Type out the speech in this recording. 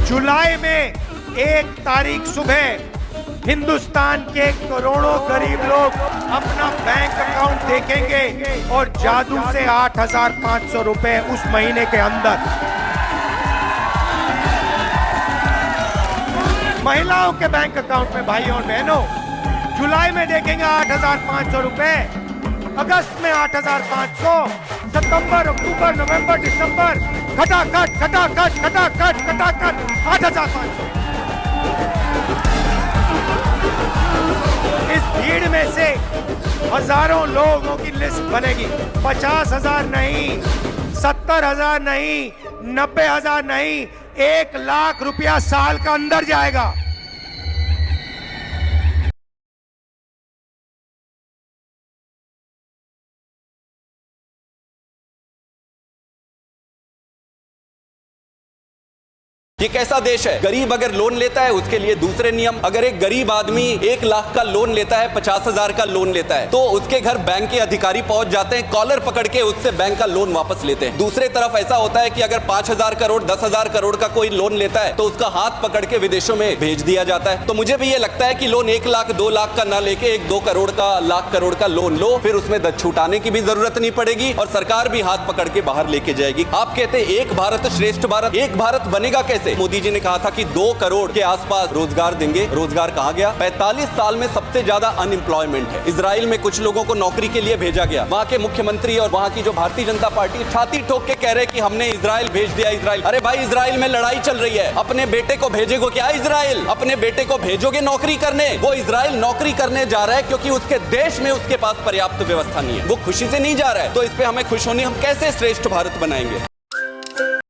जुलाई में 1 तारीख सुबह हिंदुस्तान के करोड़ों गरीब लोग अपना बैंक अकाउंट देखेंगे और जादू से 8,500 रुपए उस महीने के अंदर महिलाओं के बैंक अकाउंट में, भाइयों और बहनों, जुलाई में देखेंगे 8,500 रुपए, अगस्त में 8,500, सितंबर, अक्टूबर, नवंबर, दिसंबर खटाखट खटाखट खटाखट खटाखट 8,500। इस भीड़ में से हजारों लोगों की लिस्ट बनेगी। 50,000 नहीं, 70,000 नहीं, 90,000 नहीं, 1 लाख रुपया साल का अंदर जाएगा। ये कैसा देश है? गरीब अगर लोन लेता है उसके लिए दूसरे नियम। अगर एक गरीब आदमी 1 लाख का लोन लेता है, 50,000 का लोन लेता है, तो उसके घर बैंक के अधिकारी पहुंच जाते हैं, कॉलर पकड़ के उससे बैंक का लोन वापस लेते हैं। दूसरे तरफ ऐसा होता है कि अगर 5,000 करोड़ 10,000 करोड़ का कोई लोन लेता है तो उसका हाथ पकड़ के विदेशों में भेज दिया जाता है। तो मुझे भी ये लगता है कि लोन 1 लाख 2 लाख का ना लेके 1-2 करोड़ का, लाख करोड़ का लोन लो, फिर उसमें दस छुटाने की भी जरूरत नहीं पड़ेगी और सरकार भी हाथ पकड़ के बाहर लेके जाएगी। आप कहते हैं एक भारत श्रेष्ठ भारत, एक भारत बनेगा कैसे? मोदी जी ने कहा था कि 2 करोड़ के आसपास रोजगार देंगे। रोजगार कहां गया? 45 साल में सबसे ज्यादा अनएम्प्लॉयमेंट है। इजराइल में कुछ लोगों को नौकरी के लिए भेजा गया। वहां के मुख्यमंत्री और वहां की जो भारतीय जनता पार्टी छाती ठोक के कह रहे कि हमने इजराइल भेज दिया। इजराइल, अरे भाई, इजराइल में लड़ाई चल रही है, अपने बेटे को भेजेगो क्या? इजराइल अपने बेटे को भेजोगे नौकरी करने? वो इजराइल नौकरी करने जा रहा है क्योंकि उसके देश में उसके पास पर्याप्त व्यवस्था नहीं है, वो खुशी से नहीं जा रहा है। तो इस पे हमें खुश होने, हम कैसे श्रेष्ठ भारत बनाएंगे?